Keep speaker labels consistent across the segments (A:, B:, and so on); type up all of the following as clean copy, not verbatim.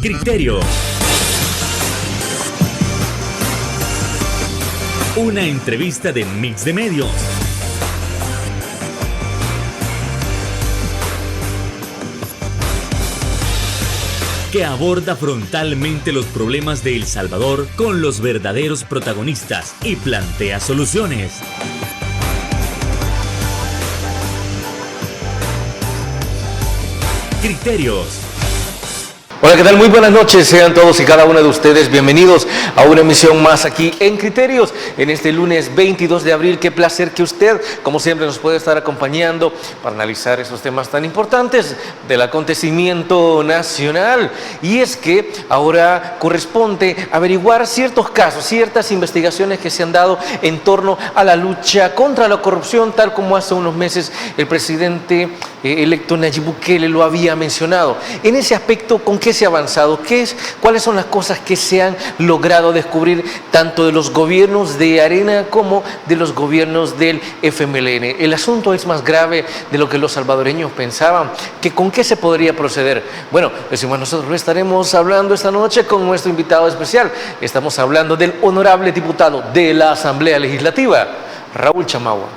A: Criterios. Una entrevista de Mix de Medios. Que aborda frontalmente los problemas de El Salvador con los verdaderos protagonistas y plantea soluciones. Criterios.
B: Hola, ¿qué tal? Muy buenas noches, sean todos y cada uno de ustedes bienvenidos a una emisión más aquí en Criterios, en este lunes 22 de abril. Qué placer que usted, como siempre, nos puede estar acompañando para analizar esos temas tan importantes del acontecimiento nacional. Y es que ahora corresponde averiguar ciertos casos, ciertas investigaciones que se han dado en torno a la lucha contra la corrupción, tal como hace unos meses el presidente electo Nayib Bukele lo había mencionado. En ese aspecto, ¿con qué se ha avanzado? ¿Cuáles son las cosas que se han logrado descubrir tanto de los gobiernos de Arena como de los gobiernos del FMLN? El asunto es más grave de lo que los salvadoreños pensaban. ¿Con qué se podría proceder? Bueno, decimos, nosotros lo estaremos hablando esta noche con nuestro invitado especial. Estamos hablando del honorable diputado de la Asamblea Legislativa, Raúl Chamagua.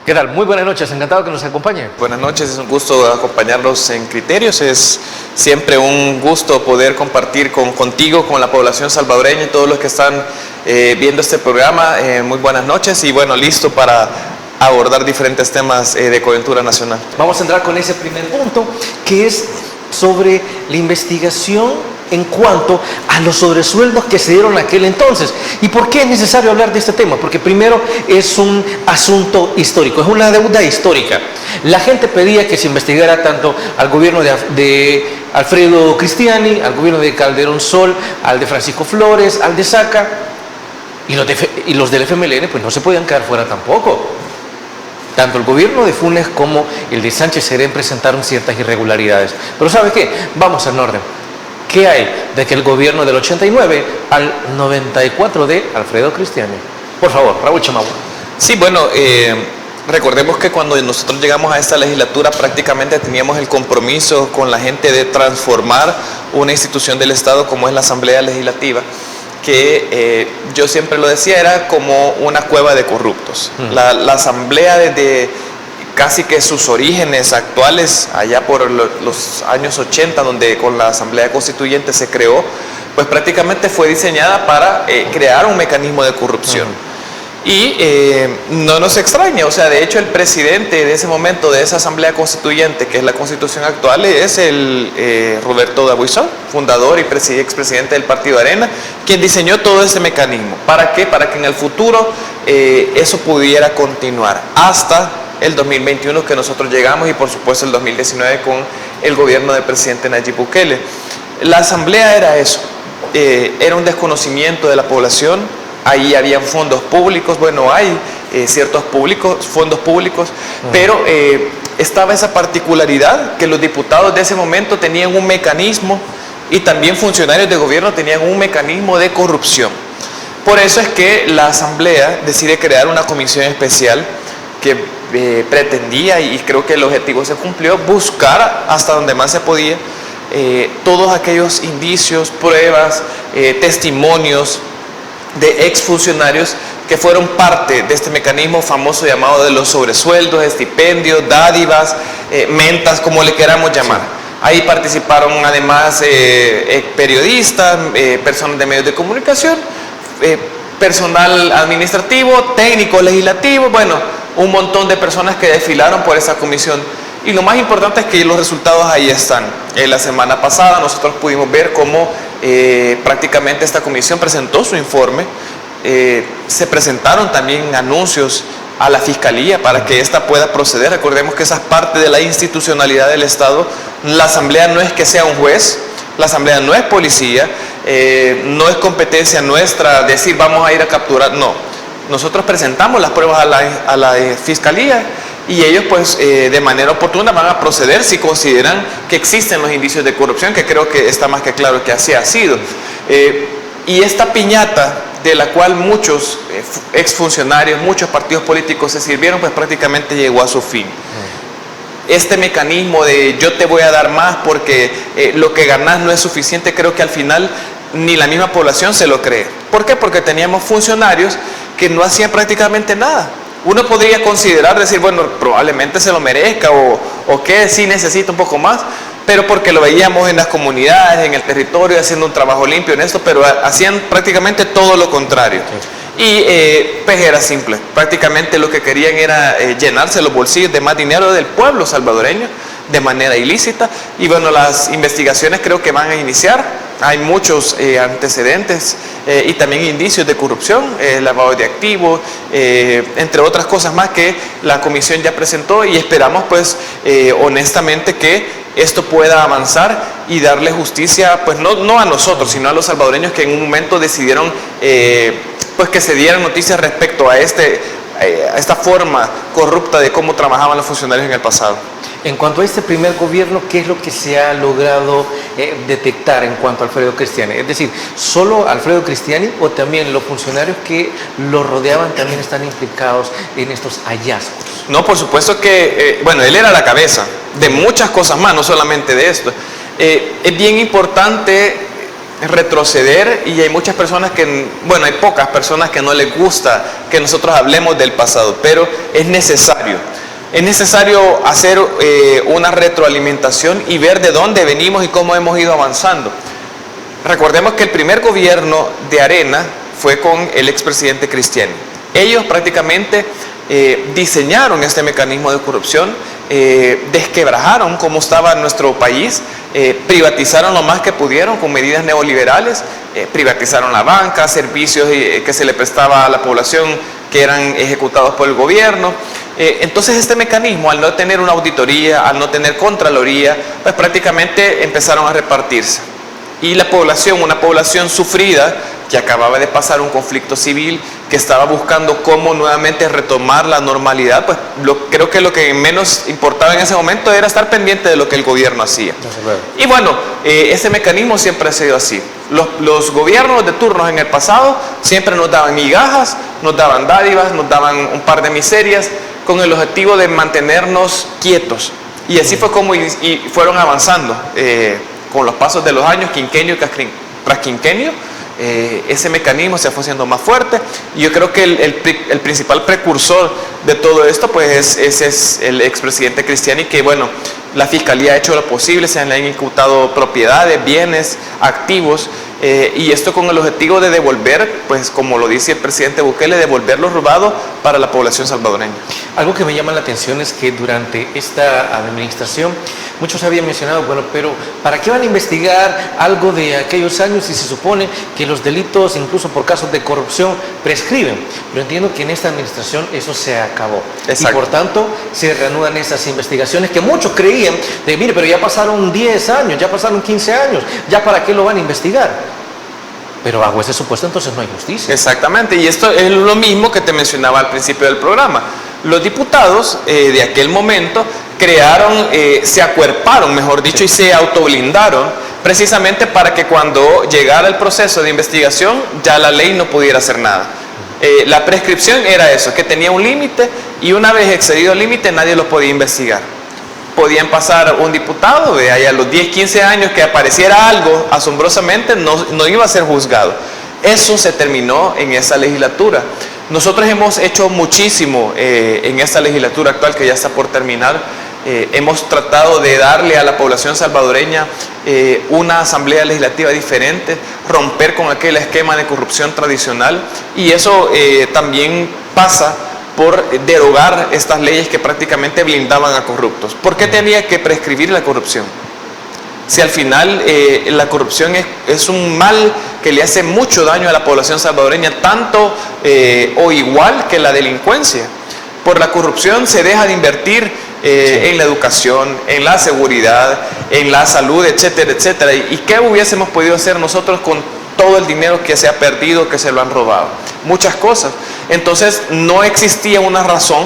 B: ¿Qué tal? Muy buenas noches, encantado que nos acompañe.
C: Buenas noches, es un gusto acompañarlos en Criterios, es siempre un gusto poder compartir contigo, con la población salvadoreña y todos los que están viendo este programa. Muy buenas noches y bueno, listo para abordar diferentes temas de coyuntura nacional.
B: Vamos a entrar con ese primer punto, que es sobre la investigación en cuanto a los sobresueldos que se dieron en aquel entonces. ¿Y por qué es necesario hablar de este tema? Porque primero es un asunto histórico, es una deuda histórica. La gente pedía que se investigara tanto al gobierno de Alfredo Cristiani, al gobierno de Calderón Sol, al de Francisco Flores, al de Saca, y los del FMLN pues no se podían quedar fuera tampoco. Tanto el gobierno de Funes como el de Sánchez Serén presentaron ciertas irregularidades. Pero ¿sabe qué? Vamos en orden. ¿Qué hay de aquel gobierno del 89 al 94 de Alfredo Cristiani? Por favor, Raúl Chamagua.
C: Sí, bueno, recordemos que cuando nosotros llegamos a esta legislatura prácticamente teníamos el compromiso con la gente de transformar una institución del Estado como es la Asamblea Legislativa, que yo siempre lo decía, era como una cueva de corruptos. La Asamblea desde casi que sus orígenes actuales, allá por los años 80, donde con la Asamblea Constituyente se creó, pues prácticamente fue diseñada para crear un mecanismo de corrupción. Y no nos extraña, o sea, de hecho el presidente de ese momento de esa Asamblea Constituyente, que es la Constitución actual, es el Roberto Dabuizón, fundador y expresidente del Partido Arena, quien diseñó todo ese mecanismo. ¿Para qué? Para que en el futuro eso pudiera continuar hasta el 2021 que nosotros llegamos y por supuesto el 2019 con el gobierno del presidente Nayib Bukele. La asamblea era eso, era un desconocimiento de la población. Ahí habían fondos públicos, bueno, hay ciertos fondos públicos, pero estaba esa particularidad que los diputados de ese momento tenían un mecanismo y también funcionarios de gobierno tenían un mecanismo de corrupción. Por eso es que la asamblea decide crear una comisión especial que pretendía, y creo que el objetivo se cumplió, buscar hasta donde más se podía todos aquellos indicios, pruebas, testimonios de exfuncionarios que fueron parte de este mecanismo famoso llamado de los sobresueldos, estipendios, dádivas, mentas, como le queramos llamar. Ahí participaron además periodistas, personas de medios de comunicación, personal administrativo, técnico legislativo, bueno, un montón de personas que desfilaron por esa comisión. Y lo más importante es que los resultados ahí están. La semana pasada nosotros pudimos ver cómo prácticamente esta comisión presentó su informe. Se presentaron también anuncios a la Fiscalía para que ésta pueda proceder. Recordemos que esa es parte de la institucionalidad del Estado. La Asamblea no es que sea un juez, la Asamblea no es policía, no es competencia nuestra decir vamos a ir a capturar, no. Nosotros presentamos las pruebas a la Fiscalía y ellos pues de manera oportuna van a proceder si consideran que existen los indicios de corrupción, que creo que está más que claro que así ha sido. Y esta piñata de la cual muchos exfuncionarios, muchos partidos políticos se sirvieron, pues prácticamente llegó a su fin. este mecanismo de yo te voy a dar más porque lo que ganás no es suficiente, creo que al final ni la misma población se lo cree. ¿Por qué? Porque teníamos funcionarios que no hacían prácticamente nada. Uno podría considerar, decir, bueno, probablemente se lo merezca o que sí necesita un poco más, pero porque lo veíamos en las comunidades, en el territorio, haciendo un trabajo limpio en esto, pero hacían prácticamente todo lo contrario. Y pues era simple, prácticamente lo que querían era llenarse los bolsillos de más dinero del pueblo salvadoreño de manera ilícita. Y bueno, las investigaciones creo que van a iniciar, hay muchos antecedentes y también indicios de corrupción, lavado de activos, entre otras cosas más que la comisión ya presentó, y esperamos pues honestamente que esto pueda avanzar y darle justicia, pues no a nosotros, sino a los salvadoreños que en un momento decidieron pues que se dieran noticias respecto a esta forma corrupta de cómo trabajaban los funcionarios en el pasado.
B: En cuanto a este primer gobierno, ¿qué es lo que se ha logrado detectar en cuanto a Alfredo Cristiani? Es decir, ¿solo Alfredo Cristiani o también los funcionarios que lo rodeaban también están implicados en estos hallazgos?
C: No, por supuesto que, bueno, él era la cabeza de muchas cosas más, no solamente de esto. Es bien importante retroceder, y hay muchas personas que, bueno, hay pocas personas que no les gusta que nosotros hablemos del pasado, pero es necesario. Es necesario hacer una retroalimentación y ver de dónde venimos y cómo hemos ido avanzando. Recordemos que el primer gobierno de Arena fue con el expresidente Cristiani. Ellos prácticamente diseñaron este mecanismo de corrupción, desquebrajaron cómo estaba nuestro país, privatizaron lo más que pudieron con medidas neoliberales, privatizaron la banca, servicios que se le prestaba a la población que eran ejecutados por el gobierno. Entonces este mecanismo, al no tener una auditoría, al no tener contraloría, pues prácticamente empezaron a repartirse. Y la población, una población sufrida, que acababa de pasar un conflicto civil, que estaba buscando cómo nuevamente retomar la normalidad, pues creo que lo que menos importaba en ese momento era estar pendiente de lo que el gobierno hacía. Y bueno, ese mecanismo siempre ha sido así. Los gobiernos de turnos en el pasado siempre nos daban migajas, nos daban dádivas, nos daban un par de miserias, con el objetivo de mantenernos quietos. Y así fue como fueron avanzando con los pasos de los años, quinquenio tras quinquenio. Ese mecanismo se fue haciendo más fuerte, y yo creo que el principal precursor de todo esto pues es el expresidente Cristiani, que bueno, la fiscalía ha hecho lo posible, se le han imputado propiedades, bienes, activos, y esto con el objetivo de devolver, pues como lo dice el presidente Bukele, devolver lo robado para la población salvadoreña.
B: Algo que me llama la atención es que durante esta administración muchos habían mencionado, bueno, pero ¿para qué van a investigar algo de aquellos años si se supone que los delitos, incluso por casos de corrupción, prescriben? Pero entiendo que en esta administración eso se acabó. Exacto. Y por tanto se reanudan esas investigaciones que muchos creían de, mire, pero ya pasaron 10 años, ya pasaron 15 años, ¿ya para qué lo van a investigar? Pero bajo ese supuesto entonces no hay justicia.
C: Exactamente, y esto es lo mismo que te mencionaba al principio del programa. Los diputados de aquel momento crearon, se acuerparon, mejor dicho, y se autoblindaron precisamente para que cuando llegara el proceso de investigación ya la ley no pudiera hacer nada. La prescripción era eso, que tenía un límite, y una vez excedido el límite nadie lo podía investigar. Podían pasar un diputado, de ahí a los 10, 15 años que apareciera algo asombrosamente, no iba a ser juzgado. Eso se terminó en esa legislatura. Nosotros hemos hecho muchísimo en esta legislatura actual, que ya está por terminar. Hemos tratado de darle a la población salvadoreña una asamblea legislativa diferente, romper con aquel esquema de corrupción tradicional, y eso también pasa por derogar estas leyes que prácticamente blindaban a corruptos. ¿Por qué tenía que prescribir la corrupción? Si al final la corrupción es un mal que le hace mucho daño a la población salvadoreña, tanto o igual que la delincuencia. Por la corrupción se deja de invertir en la educación, en la seguridad, en la salud, etcétera, etcétera. ¿Y qué hubiésemos podido hacer nosotros con todo el dinero que se ha perdido, que se lo han robado? Muchas cosas. Entonces no existía una razón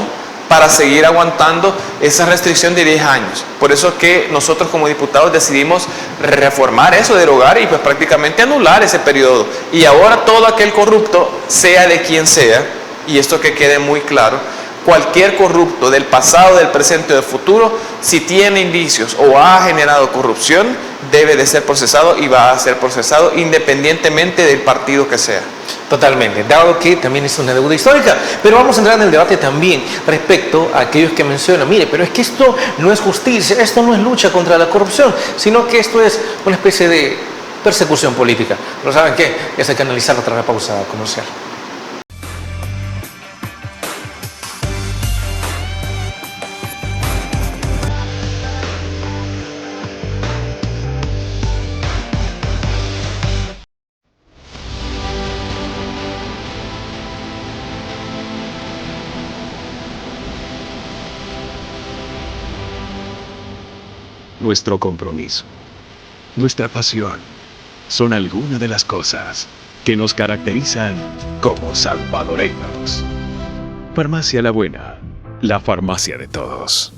C: para seguir aguantando esa restricción de 10 años. Por eso es que nosotros como diputados decidimos reformar eso, derogar y pues prácticamente anular ese periodo. Y ahora todo aquel corrupto, sea de quien sea, y esto que quede muy claro, Cualquier corrupto del pasado, del presente o del futuro, si tiene indicios o ha generado corrupción, debe de ser procesado y va a ser procesado independientemente del partido que sea.
B: Totalmente, dado que también es una deuda histórica. Pero vamos a entrar en el debate también respecto a aquellos que mencionan, mire, pero es que esto no es justicia, esto no es lucha contra la corrupción, sino que esto es una especie de persecución política. Pero ¿saben qué? Eso hay que analizarlo tras la pausa comercial.
D: Nuestro compromiso, nuestra pasión, son algunas de las cosas que nos caracterizan como salvadoreños. Farmacia La Buena, la farmacia de todos.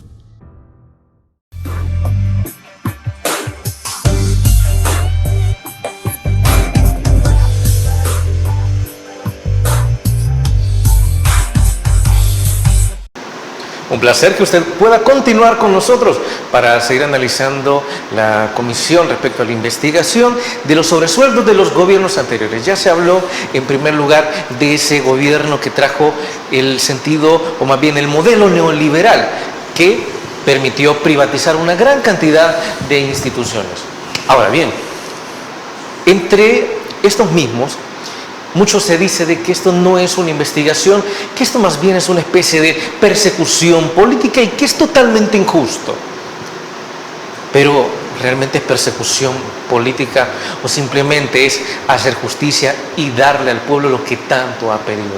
B: Un placer que usted pueda continuar con nosotros para seguir analizando la comisión respecto a la investigación de los sobresueldos de los gobiernos anteriores. Ya se habló en primer lugar de ese gobierno que trajo el sentido, o más bien el modelo neoliberal, que permitió privatizar una gran cantidad de instituciones. Ahora bien, entre estos mismos, mucho se dice de que esto no es una investigación, que esto más bien es una especie de persecución política y que es totalmente injusto. Pero, ¿realmente es persecución política o simplemente es hacer justicia y darle al pueblo lo que tanto ha pedido?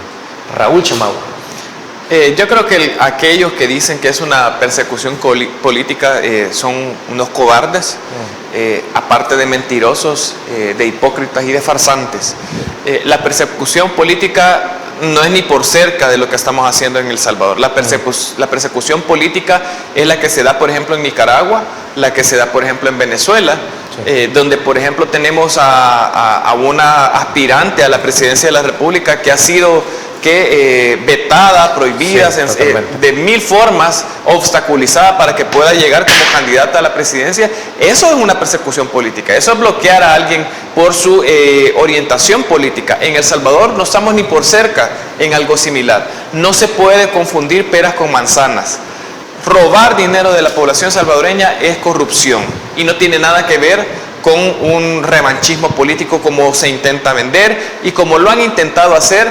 B: Raúl Chamagua.
C: Yo creo que aquellos que dicen que es una persecución política son unos cobardes, aparte de mentirosos, de hipócritas y de farsantes. La persecución política no es ni por cerca de lo que estamos haciendo en El Salvador. La persecución política es la que se da, por ejemplo, en Nicaragua, la que se da, por ejemplo, en Venezuela, donde, por ejemplo, tenemos a una aspirante a la presidencia de la República que ha sido vetada, prohibida, de mil formas, obstaculizada para que pueda llegar como candidata a la presidencia. Eso es una persecución política, eso es bloquear a alguien por su orientación política. En El Salvador no estamos ni por cerca en algo similar. No se puede confundir peras con manzanas. Robar dinero de la población salvadoreña es corrupción y no tiene nada que ver con un revanchismo político como se intenta vender y como lo han intentado hacer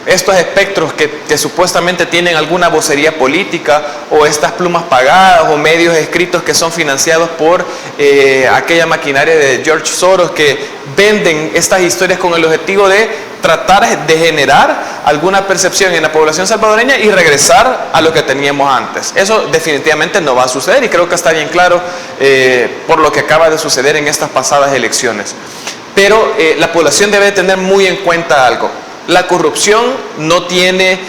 C: estos espectros que supuestamente tienen alguna vocería política, o estas plumas pagadas o medios escritos que son financiados por aquella maquinaria de George Soros, que venden estas historias con el objetivo de tratar de generar alguna percepción en la población salvadoreña y regresar a lo que teníamos antes. Eso definitivamente no va a suceder y creo que está bien claro por lo que acaba de suceder en estas pasadas elecciones. Pero la población debe tener muy en cuenta algo. La corrupción no tiene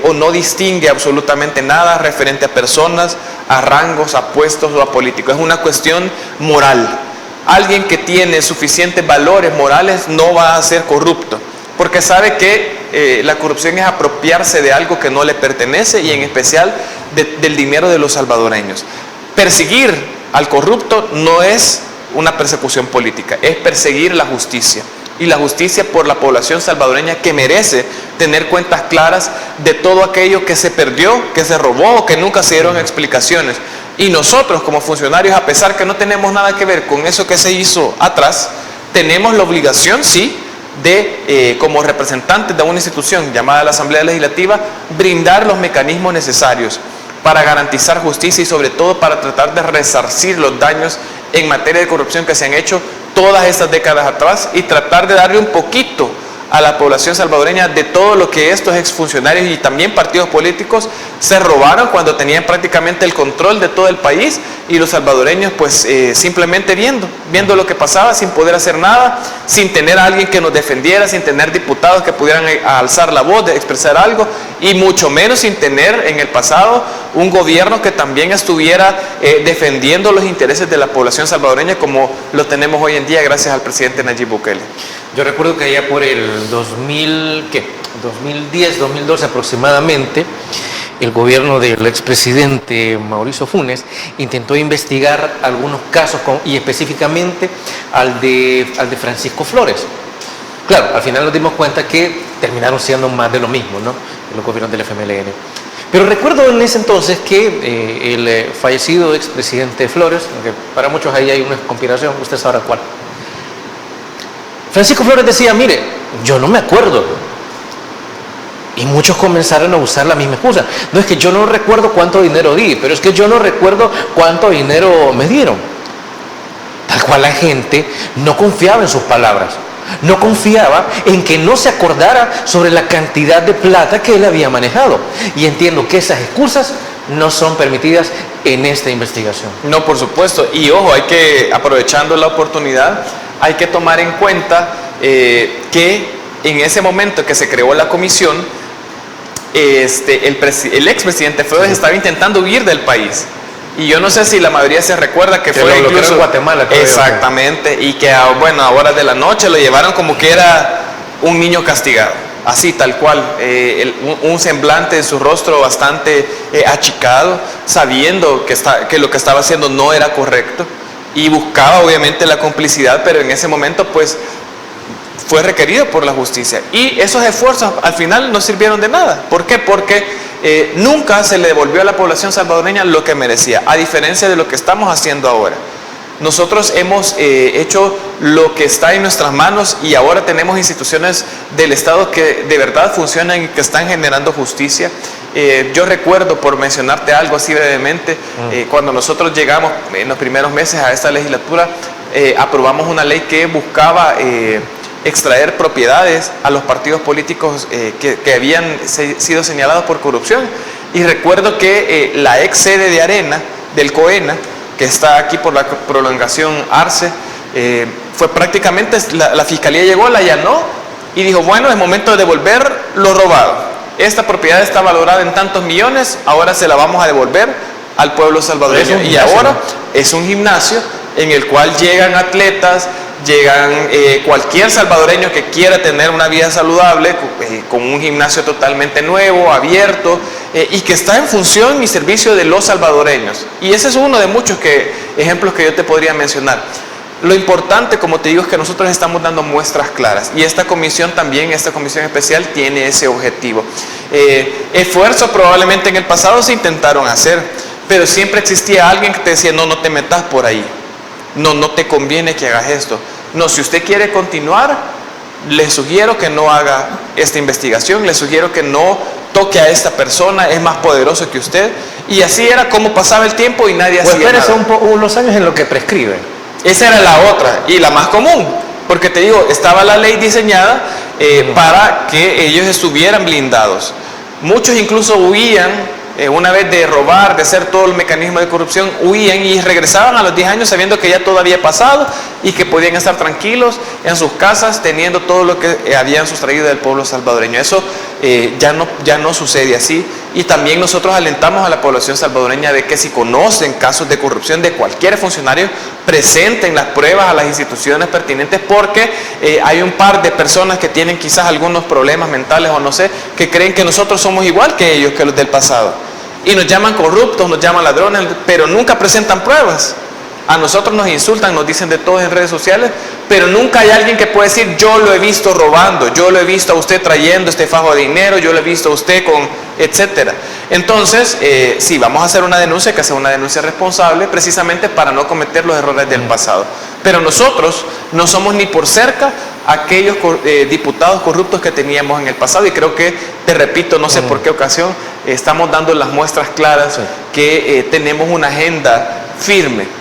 C: o no distingue absolutamente nada referente a personas, a rangos, a puestos o a políticos. Es una cuestión moral. Alguien que tiene suficientes valores morales no va a ser corrupto, porque sabe que la corrupción es apropiarse de algo que no le pertenece y en especial del dinero de los salvadoreños. Perseguir al corrupto no es una persecución política, es perseguir la justicia. Y la justicia por la población salvadoreña, que merece tener cuentas claras de todo aquello que se perdió, que se robó o que nunca se dieron explicaciones. Y nosotros como funcionarios, a pesar que no tenemos nada que ver con eso que se hizo atrás, tenemos la obligación, sí, de, como representantes de una institución llamada la Asamblea Legislativa, brindar los mecanismos necesarios para garantizar justicia y sobre todo para tratar de resarcir los daños en materia de corrupción que se han hecho todas estas décadas atrás y tratar de darle un poquito a la población salvadoreña de todo lo que estos exfuncionarios y también partidos políticos se robaron cuando tenían prácticamente el control de todo el país, y los salvadoreños pues simplemente viendo lo que pasaba sin poder hacer nada, sin tener a alguien que nos defendiera, sin tener diputados que pudieran alzar la voz, de expresar algo, y mucho menos sin tener en el pasado un gobierno que también estuviera defendiendo los intereses de la población salvadoreña como lo tenemos hoy en día gracias al presidente Nayib Bukele.
B: Yo recuerdo que allá por el 2000, ¿qué? 2010, 2012 aproximadamente, el gobierno del expresidente Mauricio Funes intentó investigar algunos casos y específicamente al de Francisco Flores. Claro, al final nos dimos cuenta que terminaron siendo más de lo mismo, ¿no? Los gobiernos del FMLN. Pero recuerdo en ese entonces que el fallecido expresidente Flores, aunque para muchos ahí hay una conspiración, usted sabrá cuál. Francisco Flores decía, mire, yo no me acuerdo. Y muchos comenzaron a usar la misma excusa. No es que yo no recuerdo cuánto dinero di, pero es que yo no recuerdo cuánto dinero me dieron. Tal cual la gente no confiaba en sus palabras. No confiaba en que no se acordara sobre la cantidad de plata que él había manejado. Y entiendo que esas excusas no son permitidas en esta investigación.
C: No, por supuesto. Y ojo, aprovechando la oportunidad, hay que tomar en cuenta que en ese momento que se creó la comisión, el expresidente Flores estaba intentando huir del país. Y yo no sé si la mayoría se recuerda que fue incluso
B: en Guatemala.
C: Exactamente, y que a horas de la noche lo llevaron como que era un niño castigado, así tal cual, un semblante de su rostro bastante achicado, sabiendo que lo que estaba haciendo no era correcto y buscaba obviamente la complicidad, pero en ese momento pues fue requerido por la justicia. Y esos esfuerzos al final no sirvieron de nada. ¿Por qué? Porque nunca se le devolvió a la población salvadoreña lo que merecía, a diferencia de lo que estamos haciendo ahora. Nosotros hemos hecho lo que está en nuestras manos y ahora tenemos instituciones del Estado que de verdad funcionan y que están generando justicia. Yo recuerdo, por mencionarte algo así brevemente, cuando nosotros llegamos en los primeros meses a esta legislatura, aprobamos una ley que buscaba extraer propiedades a los partidos políticos que habían sido señalados por corrupción. Y recuerdo que la ex sede de Arena, del COENA, que está aquí por la prolongación Arce, fue prácticamente, la fiscalía llegó, la allanó y dijo, bueno, es momento de devolver lo robado. Esta propiedad está valorada en tantos millones, ahora se la vamos a devolver al pueblo salvadoreño. Y ahora es un gimnasio en el cual llegan atletas, llegan cualquier salvadoreño que quiera tener una vida saludable, con un gimnasio totalmente nuevo, abierto, y que está en función y servicio de los salvadoreños. Y ese es uno de muchos ejemplos que yo te podría mencionar. Lo importante, como te digo, es que nosotros estamos dando muestras claras, y esta comisión también, esta comisión especial, tiene ese objetivo. Esfuerzos probablemente en el pasado se intentaron hacer, pero siempre existía alguien que te decía, no te metas por ahí. No te conviene que hagas esto. No, si usted quiere continuar, le sugiero que no haga esta investigación, le sugiero que no toque a esta persona, es más poderoso que usted. Y así era como pasaba el tiempo y nadie hacía nada.
B: Espérese unos años en lo que prescribe.
C: Esa era la otra y la más común, porque te digo, estaba la ley diseñada para que ellos estuvieran blindados. Muchos incluso huían. Una vez de robar, de hacer todo el mecanismo de corrupción, huían y regresaban a los 10 años sabiendo que ya todo había pasado y que podían estar tranquilos en sus casas teniendo todo lo que habían sustraído del pueblo salvadoreño. Eso ya no sucede así. Y también nosotros alentamos a la población salvadoreña de que si conocen casos de corrupción de cualquier funcionario, presenten las pruebas a las instituciones pertinentes, porque hay un par de personas que tienen quizás algunos problemas mentales o no sé, que creen que nosotros somos igual que ellos, que los del pasado. Y nos llaman corruptos, nos llaman ladrones, pero nunca presentan pruebas. A nosotros nos insultan, nos dicen de todo en redes sociales, pero nunca hay alguien que pueda decir, yo lo he visto robando, yo lo he visto a usted trayendo este fajo de dinero, yo lo he visto a usted con, etcétera. Entonces, sí, vamos a hacer una denuncia, que sea una denuncia responsable, precisamente para no cometer los errores del pasado. Pero nosotros no somos ni por cerca aquellos diputados corruptos que teníamos en el pasado, y creo que, te repito, no sé por qué ocasión, estamos dando las muestras claras que tenemos una agenda firme.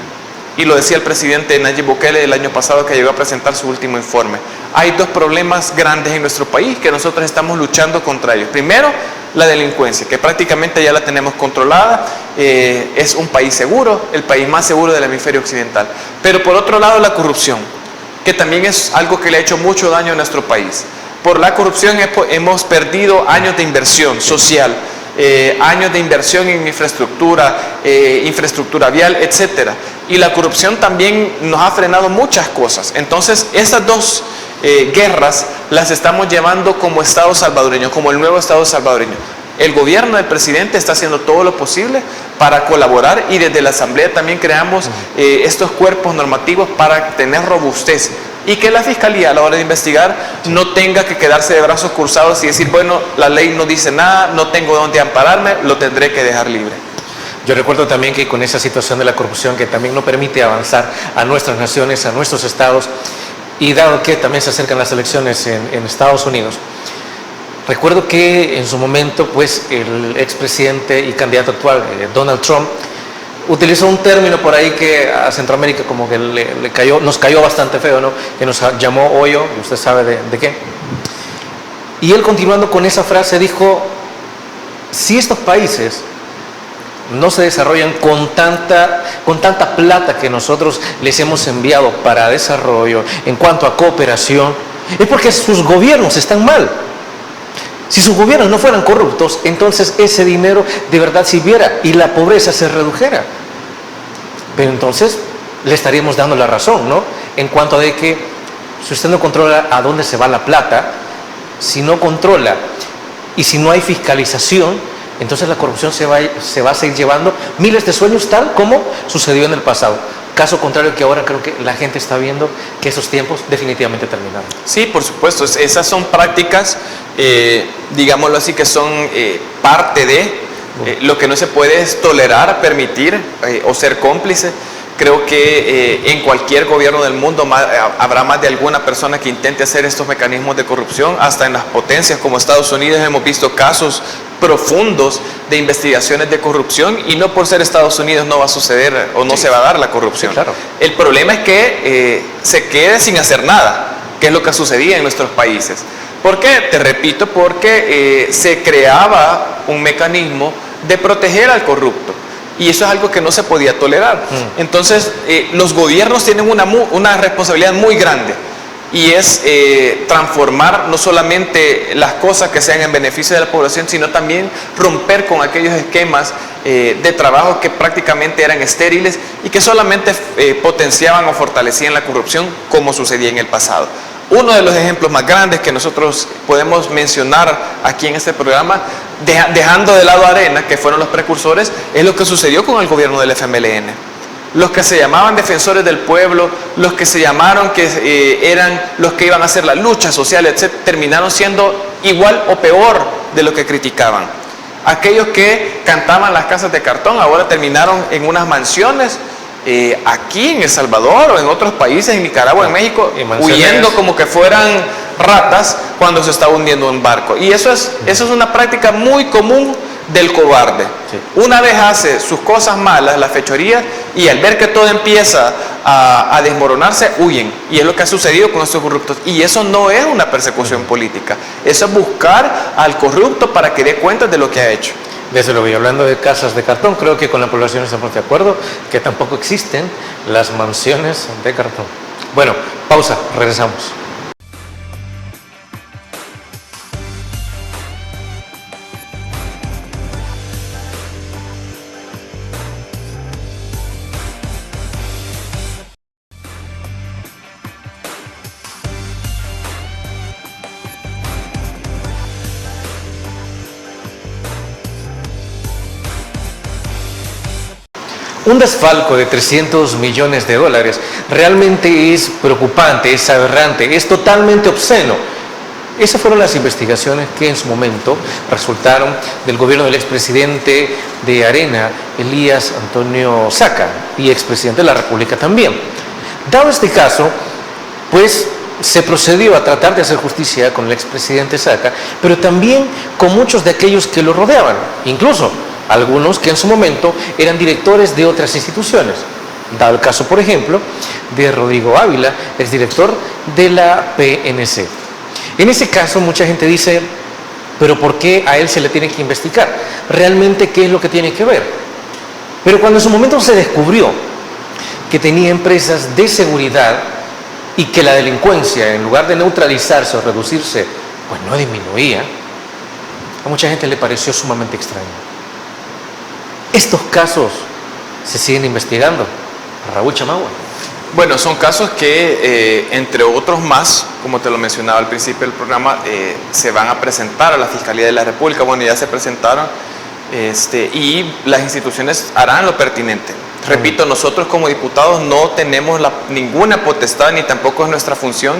C: Y lo decía el presidente Nayib Bukele el año pasado, que llegó a presentar su último informe. Hay dos problemas grandes en nuestro país que nosotros estamos luchando contra ellos. Primero, la delincuencia, que prácticamente ya la tenemos controlada. Es un país seguro, el país más seguro del hemisferio occidental. Pero por otro lado, la corrupción, que también es algo que le ha hecho mucho daño a nuestro país. Por la corrupción hemos perdido años de inversión social, años de inversión en infraestructura, infraestructura vial, etcétera. Y la corrupción también nos ha frenado muchas cosas. Entonces, esas dos guerras las estamos llevando como Estado salvadoreño, como el nuevo Estado salvadoreño. El gobierno del presidente está haciendo todo lo posible para colaborar y desde la Asamblea también creamos estos cuerpos normativos para tener robustez y que la Fiscalía a la hora de investigar no tenga que quedarse de brazos cruzados y decir, bueno, la ley no dice nada, no tengo dónde ampararme, lo tendré que dejar libre.
B: Yo recuerdo también que con esa situación de la corrupción que también no permite avanzar a nuestras naciones, a nuestros estados, y dado que también se acercan las elecciones en Estados Unidos, recuerdo que en su momento, pues, el expresidente y candidato actual, Donald Trump, utilizó un término por ahí que a Centroamérica como que nos cayó bastante feo, ¿no? Que nos llamó hoyo, y usted sabe de qué. Y él, continuando con esa frase, dijo, si estos países no se desarrollan con tanta plata que nosotros les hemos enviado para desarrollo en cuanto a cooperación, es porque sus gobiernos están mal. Si sus gobiernos no fueran corruptos, entonces ese dinero de verdad sirviera y la pobreza se redujera. Pero entonces le estaríamos dando la razón, ¿no? En cuanto a de que si usted no controla a dónde se va la plata, si no controla y si no hay fiscalización, entonces la corrupción se va a seguir llevando miles de sueños tal como sucedió en el pasado. Caso contrario que ahora creo que la gente está viendo que esos tiempos definitivamente terminaron.
C: Sí, por supuesto, esas son prácticas, digámoslo así, que son parte de lo que no se puede es tolerar, permitir o ser cómplice. Creo que en cualquier gobierno del mundo habrá más de alguna persona que intente hacer estos mecanismos de corrupción. Hasta en las potencias como Estados Unidos hemos visto casos profundos de investigaciones de corrupción y no por ser Estados Unidos no va a suceder o no se va a dar la corrupción.
B: Sí, claro.
C: El problema es que se quede sin hacer nada, que es lo que sucedía en nuestros países. ¿Por qué? Te repito, porque se creaba un mecanismo de proteger al corrupto. Y eso es algo que no se podía tolerar. Entonces, los gobiernos tienen una responsabilidad muy grande y es transformar no solamente las cosas que sean en beneficio de la población, sino también romper con aquellos esquemas de trabajo que prácticamente eran estériles y que solamente potenciaban o fortalecían la corrupción como sucedía en el pasado. Uno de los ejemplos más grandes que nosotros podemos mencionar aquí en este programa, dejando de lado a Arena, que fueron los precursores, es lo que sucedió con el gobierno del FMLN. Los que se llamaban defensores del pueblo, los que se llamaron que eran los que iban a hacer la lucha social, etc., terminaron siendo igual o peor de lo que criticaban. Aquellos que cantaban las casas de cartón ahora terminaron en unas mansiones, aquí en El Salvador o en otros países, en Nicaragua, en México, huyendo como que fueran ratas cuando se está hundiendo un barco. Y eso es una práctica muy común del cobarde. Sí. Una vez hace sus cosas malas, las fechorías, y al ver que todo empieza a desmoronarse, huyen. Y es lo que ha sucedido con estos corruptos. Y eso no es una persecución política. Eso es buscar al corrupto para que dé cuenta de lo que ha hecho.
B: Desde luego, y hablando de casas de cartón, creo que con la población estamos de acuerdo que tampoco existen las mansiones de cartón. Bueno, pausa, regresamos. Un desfalco de 300 millones de dólares realmente es preocupante, es aberrante, es totalmente obsceno. Esas fueron las investigaciones que en su momento resultaron del gobierno del expresidente de Arena, Elías Antonio Saca, y expresidente de la República también. Dado este caso, pues se procedió a tratar de hacer justicia con el expresidente Saca, pero también con muchos de aquellos que lo rodeaban, incluso algunos que en su momento eran directores de otras instituciones. Dado el caso, por ejemplo, de Rodrigo Ávila, exdirector de la PNC. En ese caso, mucha gente dice, pero ¿por qué a él se le tiene que investigar? ¿Realmente qué es lo que tiene que ver? Pero cuando en su momento se descubrió que tenía empresas de seguridad y que la delincuencia, en lugar de neutralizarse o reducirse, pues no disminuía, a mucha gente le pareció sumamente extraño. Estos casos se siguen investigando. Raúl Chamagua.
C: Bueno, son casos que, entre otros más, como te lo mencionaba al principio del programa, se van a presentar a la Fiscalía de la República. Bueno, ya se presentaron y las instituciones harán lo pertinente. Repito, nosotros como diputados no tenemos ninguna potestad, ni tampoco es nuestra función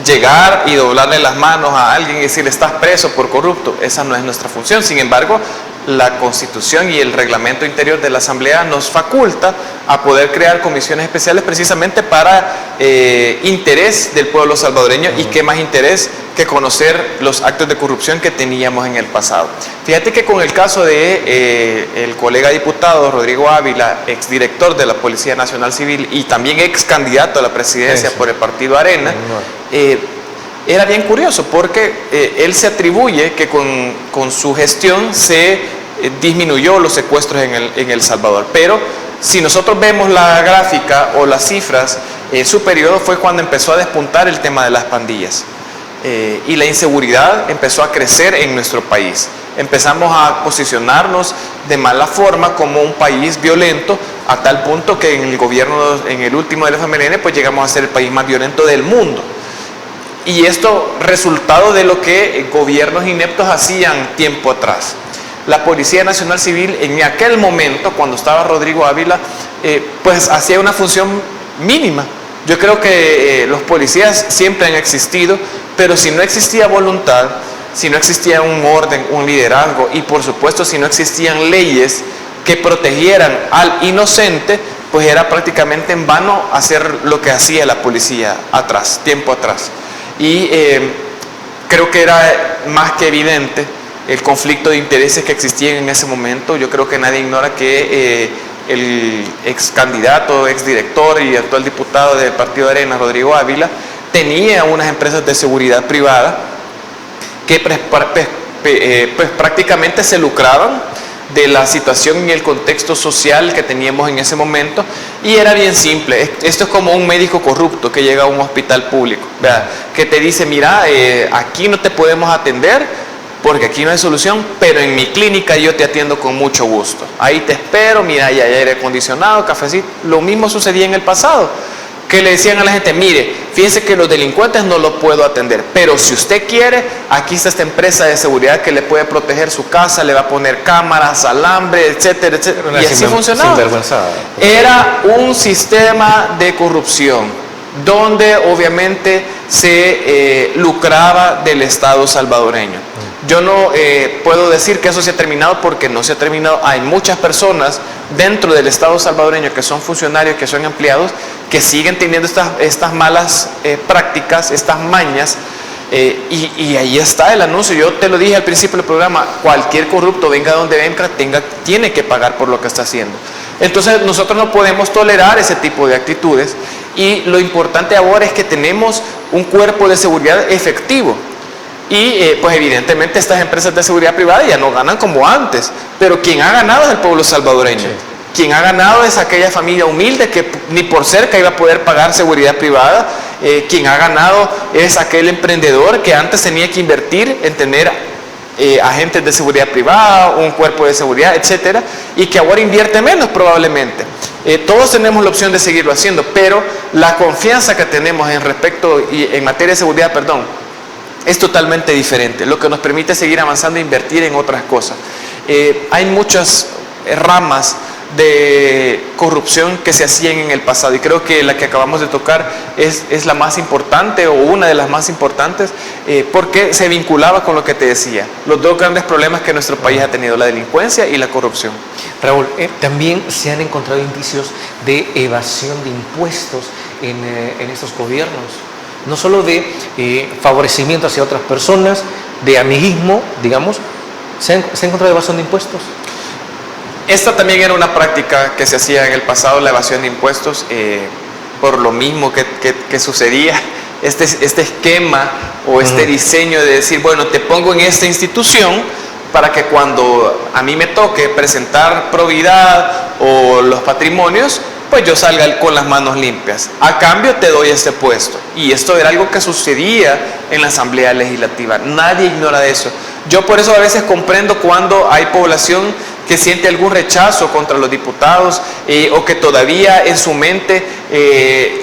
C: llegar y doblarle las manos a alguien y decirle estás preso por corrupto. Esa no es nuestra función. Sin embargo, la Constitución y el reglamento interior de la Asamblea nos faculta a poder crear comisiones especiales precisamente para interés del pueblo salvadoreño. Y qué más interés que conocer los actos de corrupción que teníamos en el pasado. Fíjate que con el caso de el colega diputado Rodrigo Ávila, exdirector de la Policía Nacional Civil y también ex candidato a la presidencia por el partido Arena, era bien curioso porque él se atribuye que con su gestión se disminuyó los secuestros en El Salvador. Pero si nosotros vemos la gráfica o las cifras, su periodo fue cuando empezó a despuntar el tema de las pandillas. Y la inseguridad empezó a crecer en nuestro país. Empezamos a posicionarnos de mala forma como un país violento, a tal punto que en el gobierno, en el último del FMLN, pues llegamos a ser el país más violento del mundo. Y esto resultado de lo que gobiernos ineptos hacían tiempo atrás. La Policía Nacional Civil en aquel momento, cuando estaba Rodrigo Ávila, pues hacía una función mínima. Yo creo que los policías siempre han existido, pero si no existía voluntad, si no existía un orden, un liderazgo y por supuesto si no existían leyes que protegieran al inocente, pues era prácticamente en vano hacer lo que hacía la policía atrás, tiempo atrás. Y creo que era más que evidente el conflicto de intereses que existía en ese momento. Yo creo que nadie ignora que el ex candidato, ex director y actual diputado del partido Arena, Rodrigo Ávila, tenía unas empresas de seguridad privada que pues prácticamente se lucraban de la situación y el contexto social que teníamos en ese momento, y era bien simple. Esto es como un médico corrupto que llega a un hospital público, ¿verdad? Que te dice, mira, aquí no te podemos atender porque aquí no hay solución, pero en mi clínica yo te atiendo con mucho gusto. Ahí te espero, mira, ahí hay aire acondicionado, cafecito. Lo mismo sucedía en el pasado, que le decían a la gente, mire, fíjense que los delincuentes no los puedo atender, pero si usted quiere, aquí está esta empresa de seguridad que le puede proteger su casa, le va a poner cámaras, alambre, etcétera, etcétera. Y así funcionaba. Era un sistema de corrupción donde obviamente se lucraba del Estado salvadoreño. Yo no puedo decir que eso se ha terminado porque no se ha terminado. Hay muchas personas dentro del Estado salvadoreño que son funcionarios, que son empleados, que siguen teniendo estas malas prácticas, estas mañas. Y ahí está el anuncio. Yo te lo dije al principio del programa, cualquier corrupto, venga donde venga, tiene que pagar por lo que está haciendo. Entonces nosotros no podemos tolerar ese tipo de actitudes, y lo importante ahora es que tenemos un cuerpo de seguridad efectivo. Y pues evidentemente estas empresas de seguridad privada ya no ganan como antes, pero quien ha ganado es el pueblo salvadoreño. Sí. Quien ha ganado es aquella familia humilde que ni por cerca iba a poder pagar seguridad privada. Quien ha ganado es aquel emprendedor que antes tenía que invertir en tener agentes de seguridad privada, un cuerpo de seguridad, etcétera, y que ahora invierte menos probablemente. Todos tenemos la opción de seguirlo haciendo, pero la confianza que tenemos en materia de seguridad, es totalmente diferente, lo que nos permite seguir avanzando e invertir en otras cosas. Hay muchas ramas de corrupción que se hacían en el pasado, y creo que la que acabamos de tocar es la más importante, o una de las más importantes, porque se vinculaba con lo que te decía, los dos grandes problemas que nuestro país ha tenido, la delincuencia y la corrupción.
B: Raúl, también se han encontrado indicios de evasión de impuestos en estos gobiernos. No solo de favorecimiento hacia otras personas, de amiguismo, digamos, ¿se ha encontrado evasión de impuestos?
C: Esta también era una práctica que se hacía en el pasado, la evasión de impuestos, por lo mismo que sucedía, este esquema o este diseño de decir, bueno, te pongo en esta institución para que cuando a mí me toque presentar probidad o los patrimonios, pues yo salga con las manos limpias. A cambio te doy este puesto. Y esto era algo que sucedía en la Asamblea Legislativa. Nadie ignora de eso. Yo por eso a veces comprendo cuando hay población que siente algún rechazo contra los diputados o que todavía en su mente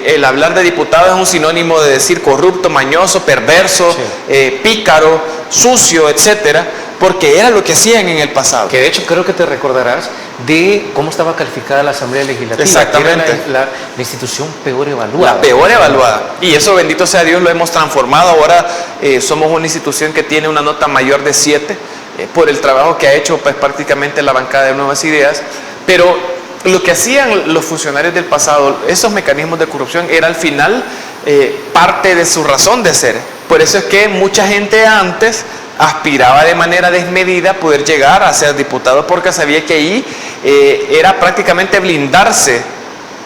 C: el hablar de diputado es un sinónimo de decir corrupto, mañoso, perverso, pícaro, sucio, etcétera, porque era lo que hacían en el pasado.
B: Que de hecho creo que te recordarás de cómo estaba calificada la Asamblea Legislativa.
C: Exactamente.
B: Que era la institución peor evaluada.
C: La peor evaluada. Y eso, bendito sea Dios, lo hemos transformado. Ahora somos una institución que tiene una nota mayor de 7 por el trabajo que ha hecho pues, prácticamente la bancada de Nuevas Ideas. Pero lo que hacían los funcionarios del pasado, esos mecanismos de corrupción, era al final parte de su razón de ser. Por eso es que mucha gente antes aspiraba de manera desmedida a poder llegar a ser diputado, porque sabía que ahí era prácticamente blindarse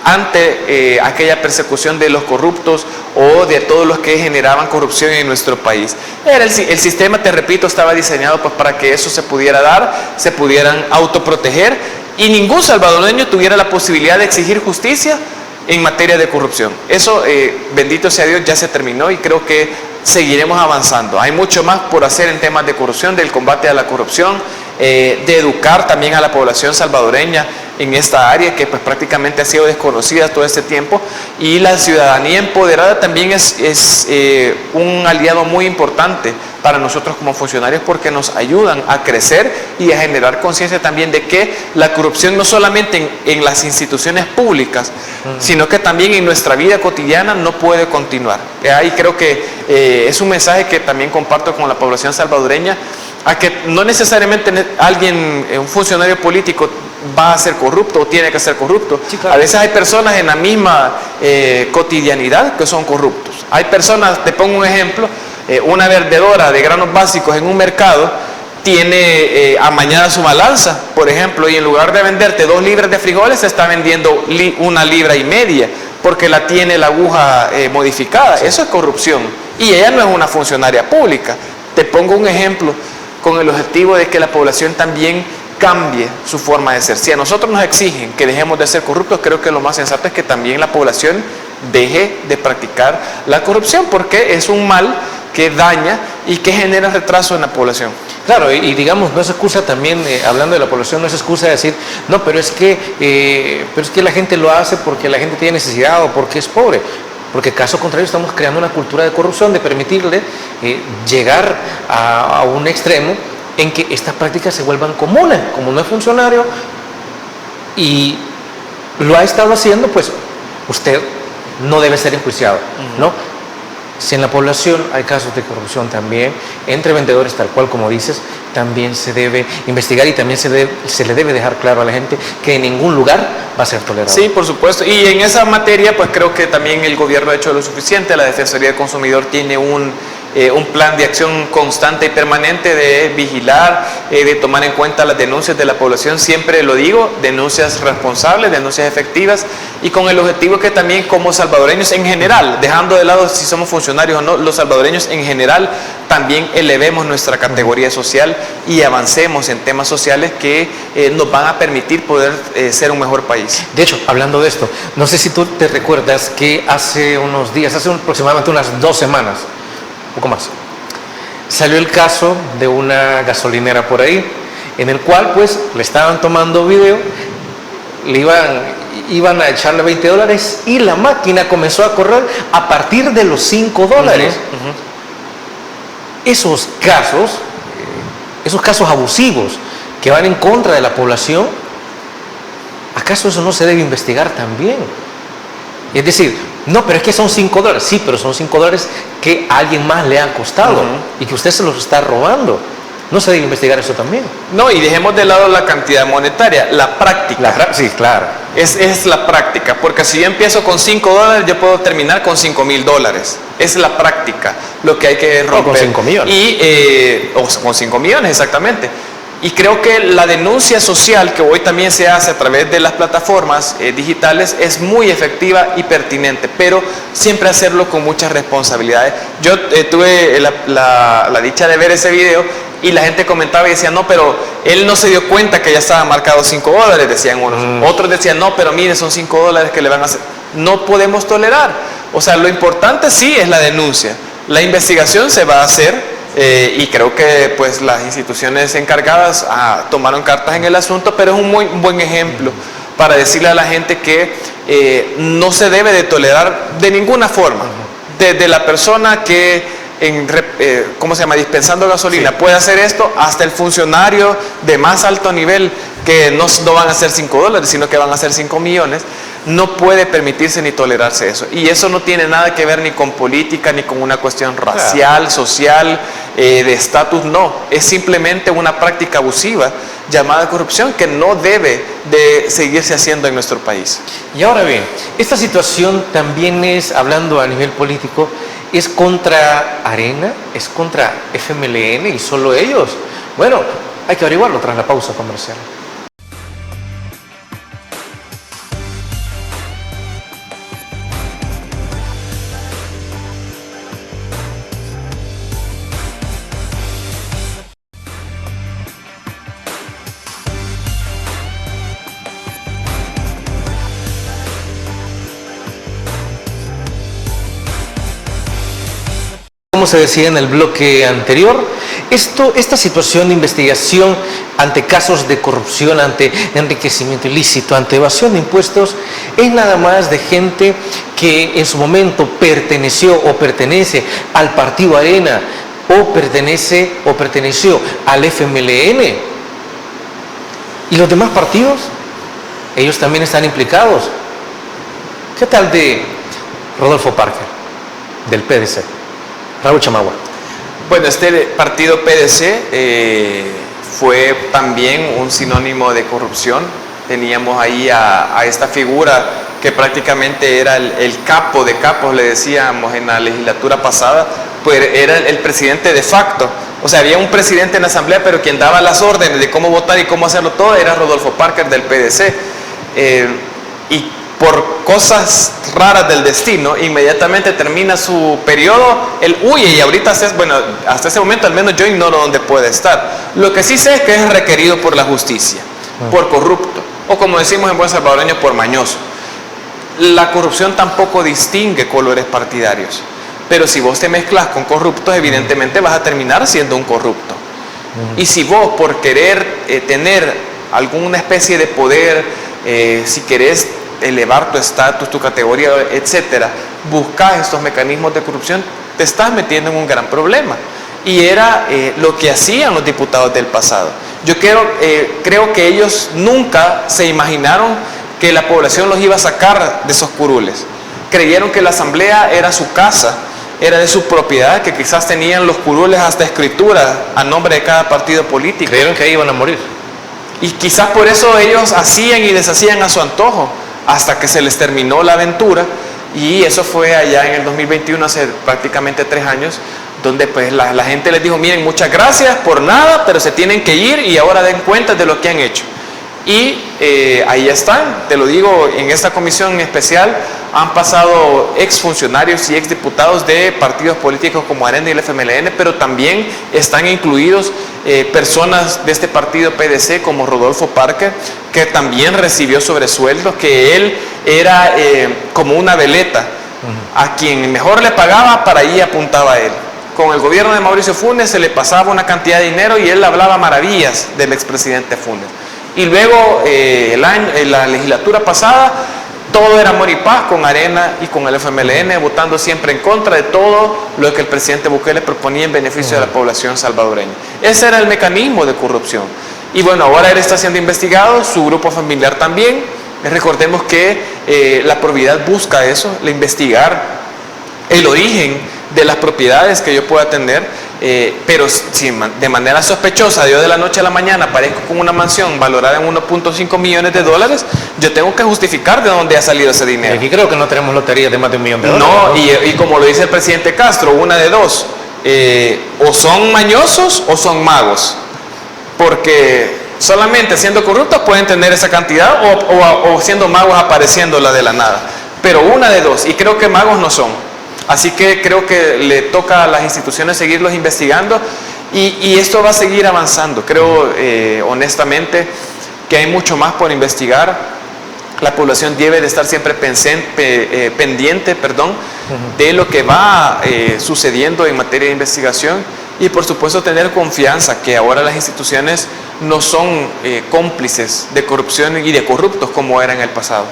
C: ante aquella persecución de los corruptos o de todos los que generaban corrupción en nuestro país. El sistema, te repito, estaba diseñado pues, para que eso se pudiera dar, se pudieran autoproteger y ningún salvadoreño tuviera la posibilidad de exigir justicia en materia de corrupción. Eso, bendito sea Dios, ya se terminó y creo que seguiremos avanzando. Hay mucho más por hacer en temas de corrupción, del combate a la corrupción, de educar también a la población salvadoreña en esta área que pues prácticamente ha sido desconocida todo este tiempo, y la ciudadanía empoderada también es un aliado muy importante para nosotros como funcionarios, porque nos ayudan a crecer y a generar conciencia también de que la corrupción no solamente en las instituciones públicas, sino que también en nuestra vida cotidiana no puede continuar. Y creo que es un mensaje que también comparto con la población salvadoreña, a que no necesariamente un funcionario político va a ser corrupto o tiene que ser corrupto. Sí, claro. A veces hay personas en la misma cotidianidad que son corruptos. Hay personas, te pongo un ejemplo, una vendedora de granos básicos en un mercado tiene amañada su balanza, por ejemplo, y en lugar de venderte 2 libras de frijoles, se está vendiendo 1,5 libras, porque la tiene la aguja modificada. Sí. Eso es corrupción. Y ella no es una funcionaria pública. Te pongo un ejemplo con el objetivo de que la población también cambie su forma de ser. Si a nosotros nos exigen que dejemos de ser corruptos, creo que lo más sensato es que también la población deje de practicar la corrupción, porque es un mal que daña y que genera retraso en la población.
B: Claro, y digamos, no es excusa también, hablando de la población, no es excusa de decir, no, pero es que la gente lo hace porque la gente tiene necesidad o porque es pobre. Porque caso contrario estamos creando una cultura de corrupción, de permitirle llegar a un extremo en que estas prácticas se vuelvan comunes. Como no es funcionario y lo ha estado haciendo, pues usted no debe ser enjuiciado, ¿no? Si en la población hay casos de corrupción también, entre vendedores, tal cual como dices, también se debe investigar y también se le debe dejar claro a la gente que en ningún lugar va a ser tolerado.
C: Sí, por supuesto. Y en esa materia, pues creo que también el gobierno ha hecho lo suficiente. La Defensoría del Consumidor tiene un plan de acción constante y permanente de vigilar, de tomar en cuenta las denuncias de la población. Siempre lo digo, denuncias responsables, denuncias efectivas, y con el objetivo que también como salvadoreños en general, dejando de lado si somos funcionarios o no, los salvadoreños en general también elevemos nuestra categoría social y avancemos en temas sociales que nos van a permitir poder ser un mejor país.
B: De hecho, hablando de esto, no sé si tú te recuerdas que hace unos días, aproximadamente unas 2 semanas, poco más, salió el caso de una gasolinera por ahí, en el cual pues le estaban tomando video, iban a echarle $20 y la máquina comenzó a correr a partir de los $5. Esos casos abusivos que van en contra de la población, ¿acaso eso no se debe investigar también? Es decir, no, pero es que son $5. Sí, pero son $5 que a alguien más le han costado y que usted se los está robando. ¿No se debe investigar eso también?
C: No, y dejemos de lado la cantidad monetaria, la práctica.
B: Sí, claro.
C: Es la práctica, porque si yo empiezo con $5, yo puedo terminar con $5,000. Es la práctica lo que hay que romper.
B: O con 5 millones.
C: O con 5 millones, exactamente. Y creo que la denuncia social que hoy también se hace a través de las plataformas digitales es muy efectiva y pertinente, pero siempre hacerlo con muchas responsabilidades. Yo tuve la dicha de ver ese video y la gente comentaba y decía, no, pero él no se dio cuenta que ya estaba marcado $5, decían unos. Otros decían, no, pero mire, son $5 que le van a hacer. No podemos tolerar. O sea, lo importante sí es la denuncia. La investigación se va a hacer y creo que pues las instituciones encargadas tomaron cartas en el asunto, pero es un buen ejemplo para decirle a la gente que no se debe de tolerar de ninguna forma, desde la persona que ¿cómo se llama? Dispensando gasolina, puede hacer esto, hasta el funcionario de más alto nivel, que no van a ser $5, sino que van a ser 5 millones, no puede permitirse ni tolerarse eso. Y eso no tiene nada que ver ni con política, ni con una cuestión racial, social, de estatus, no. Es simplemente una práctica abusiva llamada corrupción que no debe de seguirse haciendo en nuestro país.
B: Y ahora bien, esta situación también es, hablando a nivel político, ¿es contra Arena? ¿Es contra FMLN y solo ellos? Bueno, hay que averiguarlo tras la pausa comercial. Como se decía en el bloque anterior, esta situación de investigación ante casos de corrupción, ante enriquecimiento ilícito, ante evasión de impuestos, es nada más de gente que en su momento perteneció o pertenece al Partido Arena o perteneció al FMLN. ¿Y los demás partidos? Ellos también están implicados. ¿Qué tal de Rodolfo Parker, del PDC? Raúl Chamagua.
C: Bueno, este partido PDC fue también un sinónimo de corrupción. Teníamos ahí a esta figura que prácticamente era el capo de capos, le decíamos en la legislatura pasada, pues era el presidente de facto. O sea, había un presidente en la asamblea, pero quien daba las órdenes de cómo votar y cómo hacerlo todo era Rodolfo Parker del PDC. Y por cosas raras del destino, inmediatamente termina su periodo, él huye y ahorita, hasta ese momento al menos yo ignoro dónde puede estar. Lo que sí sé es que es requerido por la justicia, por corrupto, o como decimos en buen salvadoreño, por mañoso. La corrupción tampoco distingue colores partidarios, pero si vos te mezclas con corruptos, evidentemente vas a terminar siendo un corrupto. Y si vos, por querer tener alguna especie de poder, si querés elevar tu estatus, tu categoría, etcétera, buscas estos mecanismos de corrupción, te estás metiendo en un gran problema. Y era lo que hacían los diputados del pasado. Yo creo que ellos nunca se imaginaron que la población los iba a sacar de esos curules. Creyeron que la asamblea era su casa, era de su propiedad, que quizás tenían los curules hasta escritura a nombre de cada partido político.
B: Creyeron que ahí iban a morir.
C: Y quizás por eso ellos hacían y deshacían a su antojo, hasta que se les terminó la aventura, y eso fue allá en el 2021, hace prácticamente 3 años, donde pues la gente les dijo, miren, muchas gracias por nada, pero se tienen que ir y ahora den cuenta de lo que han hecho. Y ahí están, te lo digo, en esta comisión en especial han pasado exfuncionarios y exdiputados de partidos políticos como Arena y el FMLN, pero también están incluidos personas de este partido PDC como Rodolfo Parker, que también recibió sobresueldos, que él era como una veleta, a quien mejor le pagaba, para ahí apuntaba él. Con el gobierno de Mauricio Funes se le pasaba una cantidad de dinero y él hablaba maravillas del expresidente Funes. Y luego, en la legislatura pasada, todo era amor y paz con Arena y con el FMLN, votando siempre en contra de todo lo que el presidente Bukele proponía en beneficio de la población salvadoreña. Ese era el mecanismo de corrupción. Y bueno, ahora él está siendo investigado, su grupo familiar también. Recordemos que la probidad busca eso, investigar el origen de las propiedades que yo pueda tener, pero si de manera sospechosa, yo de la noche a la mañana aparezco con una mansión valorada en 1.5 millones de dólares, yo tengo que justificar de dónde ha salido ese dinero.
B: Aquí creo que no tenemos loterías de más de $1 millón.
C: No, y como lo dice el presidente Castro, una de dos, o son mañosos o son magos, porque solamente siendo corruptos pueden tener esa cantidad, o siendo magos apareciéndola de la nada, pero una de dos, y creo que magos no son. Así que creo que le toca a las instituciones seguirlos investigando, y esto va a seguir avanzando. Creo honestamente que hay mucho más por investigar. La población debe de estar siempre pendiente de lo que va sucediendo en materia de investigación, y por supuesto tener confianza que ahora las instituciones no son cómplices de corrupción y de corruptos como era en el pasado.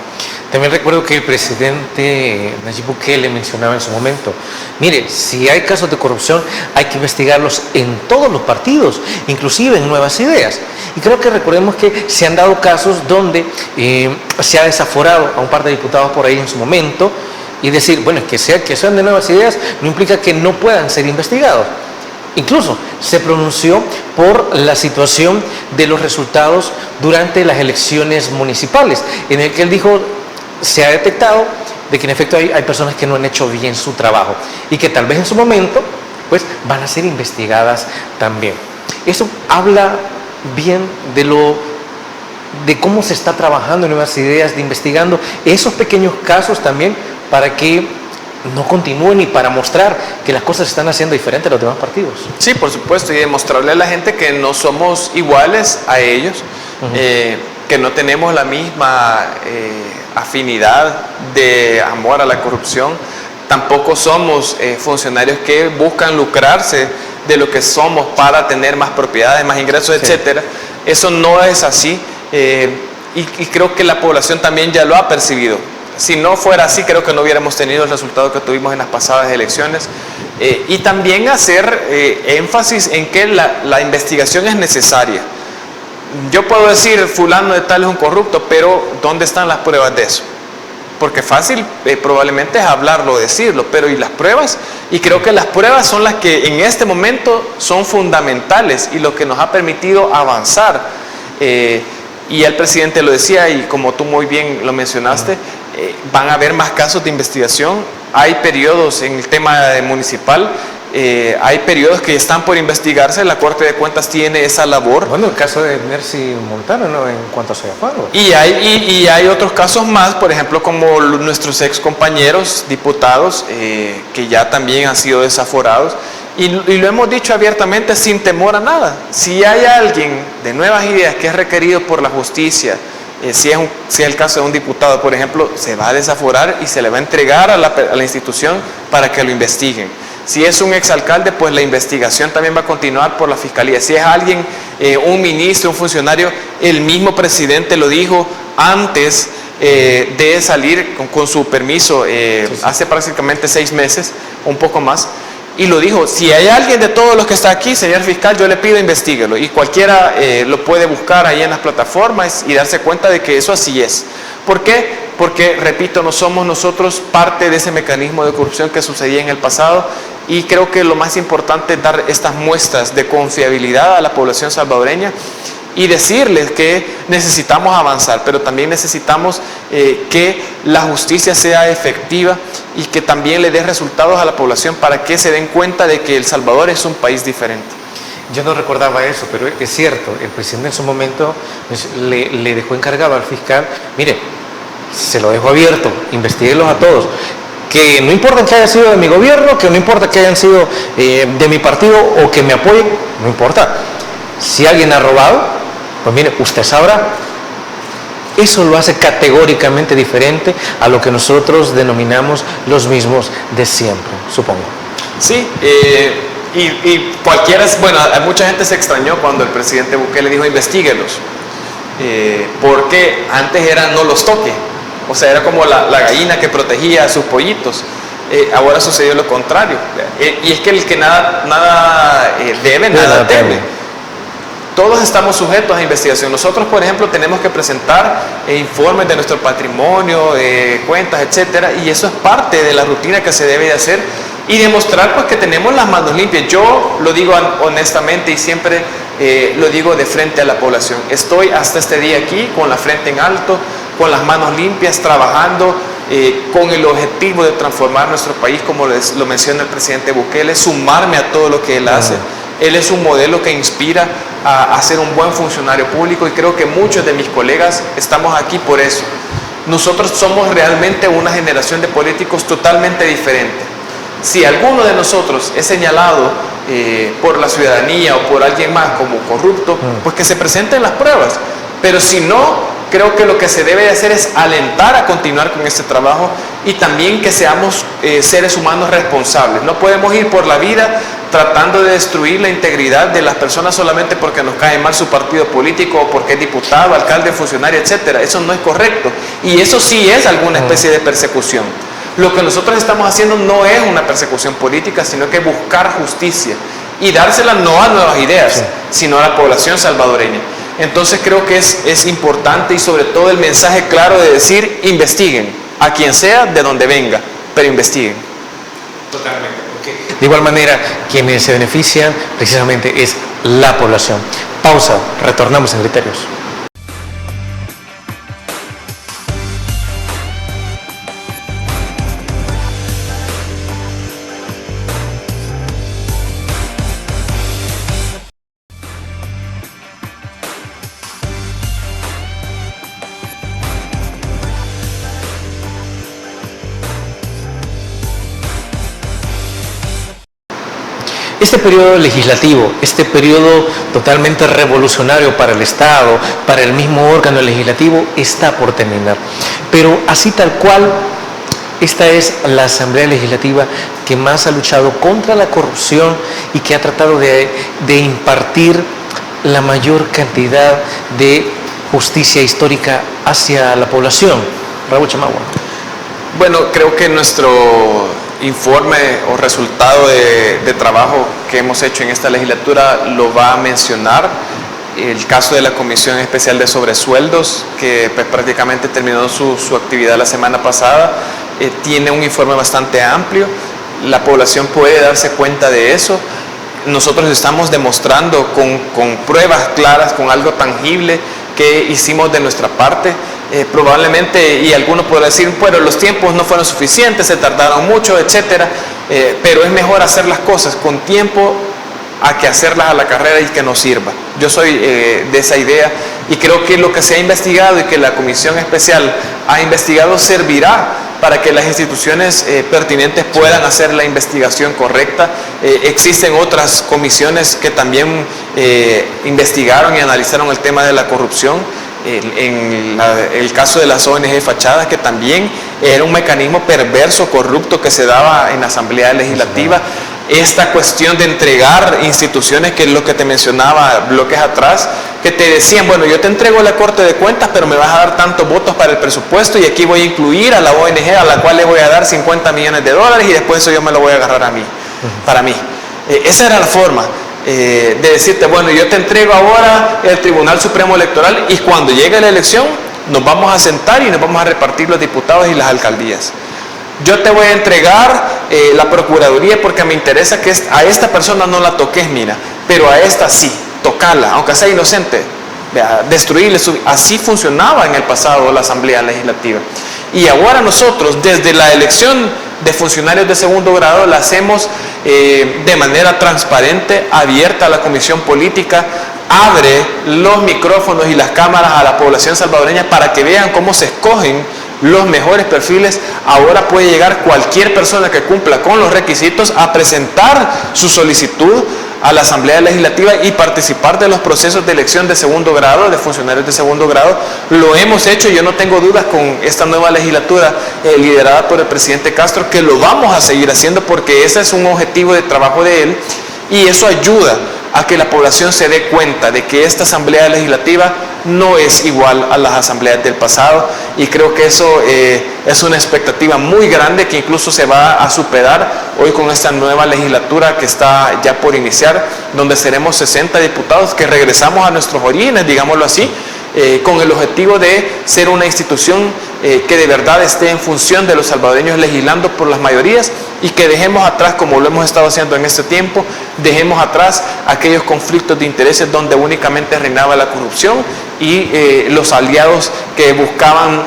B: También recuerdo que el presidente Nayib Bukele mencionaba en su momento, mire, si hay casos de corrupción hay que investigarlos en todos los partidos, inclusive en Nuevas Ideas. Y creo que recordemos que se han dado casos donde se ha desaforado a un par de diputados por ahí en su momento, y decir, bueno, que sean de Nuevas Ideas no implica que no puedan ser investigados. Incluso se pronunció por la situación de los resultados durante las elecciones municipales, en el que él dijo, se ha detectado de que en efecto hay personas que no han hecho bien su trabajo y que tal vez en su momento pues van a ser investigadas también. Eso habla bien de cómo se está trabajando en Nuevas Ideas, de investigando esos pequeños casos también para que no continúen y para mostrar que las cosas se están haciendo diferentes a los demás partidos.
C: Sí, por supuesto, y demostrarle a la gente que no somos iguales a ellos, que no tenemos la misma afinidad de amor a la corrupción, tampoco somos funcionarios que buscan lucrarse de lo que somos para tener más propiedades, más ingresos, sí, etcétera. Eso no es así, y creo que la población también ya lo ha percibido. Si no fuera así, creo que no hubiéramos tenido el resultado que tuvimos en las pasadas elecciones. Y también hacer énfasis en que la investigación es necesaria. Yo puedo decir, fulano de tal es un corrupto, pero ¿dónde están las pruebas de eso? Porque fácil probablemente es hablarlo, decirlo, pero ¿y las pruebas? Y creo que las pruebas son las que en este momento son fundamentales y lo que nos ha permitido avanzar. Y el presidente lo decía, y como tú muy bien lo mencionaste, van a haber más casos de investigación. Hay periodos en el tema municipal, hay periodos que están por investigarse. La Corte de Cuentas tiene esa labor.
B: Bueno, el caso de Mercy Montano, ¿no?, en cuanto a Soyapango.
C: Y hay otros casos más, por ejemplo, como nuestros ex compañeros diputados que ya también han sido desaforados. Y lo hemos dicho abiertamente sin temor a nada. Si hay alguien de Nuevas Ideas que es requerido por la justicia, si es el caso de un diputado, por ejemplo, se va a desaforar y se le va a entregar a la institución para que lo investiguen. Si es un exalcalde, pues la investigación también va a continuar por la fiscalía. Si es alguien, un ministro, un funcionario, el mismo presidente lo dijo antes de salir con su permiso, hace prácticamente 6 meses, un poco más. Y lo dijo, si hay alguien de todos los que está aquí, señor fiscal, yo le pido investíguelo. Y cualquiera lo puede buscar ahí en las plataformas y darse cuenta de que eso así es. ¿Por qué? Porque, repito, no somos nosotros parte de ese mecanismo de corrupción que sucedía en el pasado. Y creo que lo más importante es dar estas muestras de confiabilidad a la población salvadoreña y decirles que necesitamos avanzar, pero también necesitamos que la justicia sea efectiva y que también le dé resultados a la población para que se den cuenta de que El Salvador es un país diferente.
B: Yo no recordaba eso, pero es cierto, el presidente en su momento le dejó encargado al fiscal, mire, se lo dejo abierto, investiguélos a todos, que no importa que haya sido de mi gobierno, que no importa que hayan sido de mi partido o que me apoyen, no importa. Si alguien ha robado, pues mire, usted sabrá. Eso lo hace categóricamente diferente a lo que nosotros denominamos los mismos de siempre, supongo.
C: Sí, y cualquiera, bueno, mucha gente se extrañó cuando el presidente Bukele dijo investíguelos, porque antes era no los toque, o sea, era como la gallina que protegía a sus pollitos. Ahora sucedió lo contrario, y es que el que nada debe, nada teme. Todos estamos sujetos a investigación. Nosotros, por ejemplo, tenemos que presentar informes de nuestro patrimonio, cuentas, etcétera, y eso es parte de la rutina que se debe de hacer y demostrar pues que tenemos las manos limpias. Yo lo digo honestamente y siempre lo digo de frente a la población. Estoy hasta este día aquí con la frente en alto, con las manos limpias, trabajando con el objetivo de transformar nuestro país, como lo menciona el presidente Bukele, sumarme a todo lo que él hace. Él es un modelo que inspira a ser un buen funcionario público y creo que muchos de mis colegas estamos aquí por eso. Nosotros somos realmente una generación de políticos totalmente diferente. Si alguno de nosotros es señalado por la ciudadanía o por alguien más como corrupto, pues que se presenten las pruebas. Pero si no, creo que lo que se debe de hacer es alentar a continuar con este trabajo y también que seamos seres humanos responsables. No podemos ir por la vida tratando de destruir la integridad de las personas solamente porque nos cae mal su partido político o porque es diputado, alcalde, funcionario, etcétera. Eso no es correcto y eso sí es alguna especie de persecución. Lo que nosotros estamos haciendo no es una persecución política, sino que buscar justicia y dársela no a nuevas ideas, sino a la población salvadoreña. Entonces creo que es importante y sobre todo el mensaje claro de decir, investiguen, a quien sea, de donde venga, pero investiguen.
B: Totalmente. De igual manera, quienes se benefician precisamente es la población. Pausa, retornamos en Criterios. Este periodo legislativo, este periodo totalmente revolucionario para el Estado, para el mismo órgano legislativo, está por terminar. Pero así tal cual, esta es la Asamblea Legislativa que más ha luchado contra la corrupción y que ha tratado de impartir la mayor cantidad de justicia histórica hacia la población. Raúl Chamagua.
C: Bueno, creo que nuestro informe o resultado de trabajo que hemos hecho en esta legislatura lo va a mencionar. El caso de la Comisión Especial de Sobresueldos, que pues, prácticamente terminó su actividad la semana pasada, tiene un informe bastante amplio. La población puede darse cuenta de eso. Nosotros estamos demostrando con pruebas claras, con algo tangible que hicimos de nuestra parte. Probablemente, y algunos podrán decir, bueno, los tiempos no fueron suficientes, se tardaron mucho, etcétera, pero es mejor hacer las cosas con tiempo a que hacerlas a la carrera y que nos sirva. Yo soy de esa idea y creo que lo que se ha investigado y que la Comisión Especial ha investigado servirá para que las instituciones pertinentes puedan hacer la investigación correcta. Existen otras comisiones que también investigaron y analizaron el tema de la corrupción. En el caso de las ONG fachadas, que también era un mecanismo perverso, corrupto que se daba en la Asamblea Legislativa. Esta cuestión de entregar instituciones, que es lo que te mencionaba bloques atrás, que te decían, bueno, yo te entrego la Corte de Cuentas, pero me vas a dar tantos votos para el presupuesto y aquí voy a incluir a la ONG a la cual le voy a dar 50 millones de dólares y después eso yo me lo voy a agarrar a mí, para mí. Esa era la forma. De decirte, bueno, yo te entrego ahora el Tribunal Supremo Electoral y cuando llegue la elección nos vamos a sentar y nos vamos a repartir los diputados y las alcaldías. Yo te voy a entregar la Procuraduría porque me interesa que a esta persona no la toques, mira, pero a esta sí, tocala, aunque sea inocente, destruirle. Así funcionaba en el pasado la Asamblea Legislativa. Y ahora nosotros, desde la elección de funcionarios de segundo grado, la hacemos de manera transparente, abierta a la comisión política, abre los micrófonos y las cámaras a la población salvadoreña para que vean cómo se escogen los mejores perfiles. Ahora puede llegar cualquier persona que cumpla con los requisitos a presentar su solicitud a la Asamblea Legislativa y participar de los procesos de elección de segundo grado, de funcionarios de segundo grado. Lo hemos hecho, yo no tengo dudas con esta nueva legislatura liderada por el presidente Castro, que lo vamos a seguir haciendo porque ese es un objetivo de trabajo de él y eso ayuda a que la población se dé cuenta de que esta Asamblea Legislativa no es igual a las asambleas del pasado y creo que eso es una expectativa muy grande que incluso se va a superar hoy con esta nueva legislatura que está ya por iniciar, donde seremos 60 diputados que regresamos a nuestros orígenes, digámoslo así, con el objetivo de ser una institución que de verdad esté en función de los salvadoreños legislando por las mayorías y que dejemos atrás, como lo hemos estado haciendo en este tiempo, dejemos atrás aquellos conflictos de intereses donde únicamente reinaba la corrupción y los aliados que buscaban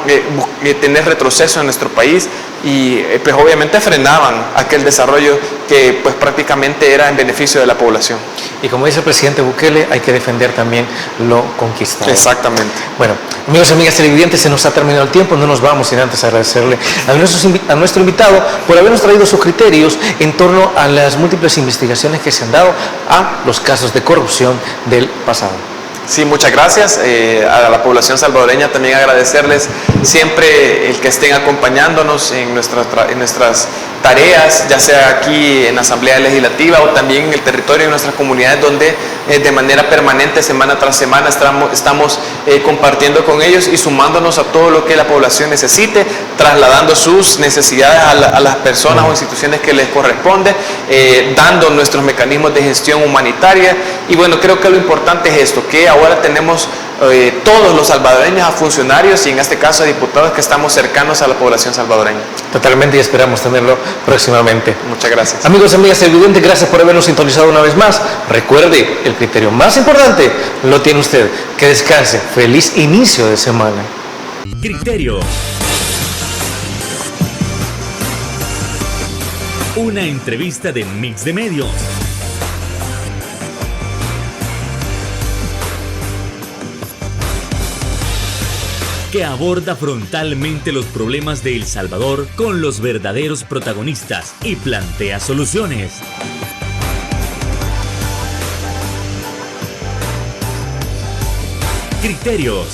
C: tener retroceso en nuestro país y pues obviamente frenaban aquel desarrollo que pues prácticamente era en beneficio de la población.
B: Y como dice el presidente Bukele, hay que defender también lo conquistado.
C: Exactamente.
B: Bueno, amigos y amigas televidentes, se nos ha terminado el tiempo, no nos vamos sin antes agradecerle a nuestro invitado por habernos traído sus criterios en torno a las múltiples investigaciones que se han dado a los casos de corrupción del pasado.
C: Sí, muchas gracias. A la población salvadoreña también agradecerles siempre el que estén acompañándonos en nuestras tareas, ya sea aquí en la Asamblea Legislativa o también en el territorio de nuestras comunidades, donde de manera permanente, semana tras semana, estamos compartiendo con ellos y sumándonos a todo lo que la población necesite, trasladando sus necesidades a las personas o instituciones que les corresponde, dando nuestros mecanismos de gestión humanitaria. Y bueno, creo que lo importante es esto, que ahora tenemos todos los salvadoreños a funcionarios y en este caso a diputados que estamos cercanos a la población salvadoreña.
B: Totalmente, y esperamos tenerlo próximamente.
C: Muchas gracias.
B: Amigos y amigas televidentes, gracias por habernos sintonizado una vez más. Recuerde, el criterio más importante lo tiene usted. Que descanse. Feliz inicio de semana.
A: Criterio. Una entrevista de Mix de Medios. Que aborda frontalmente los problemas de El Salvador con los verdaderos protagonistas y plantea soluciones. Criterios.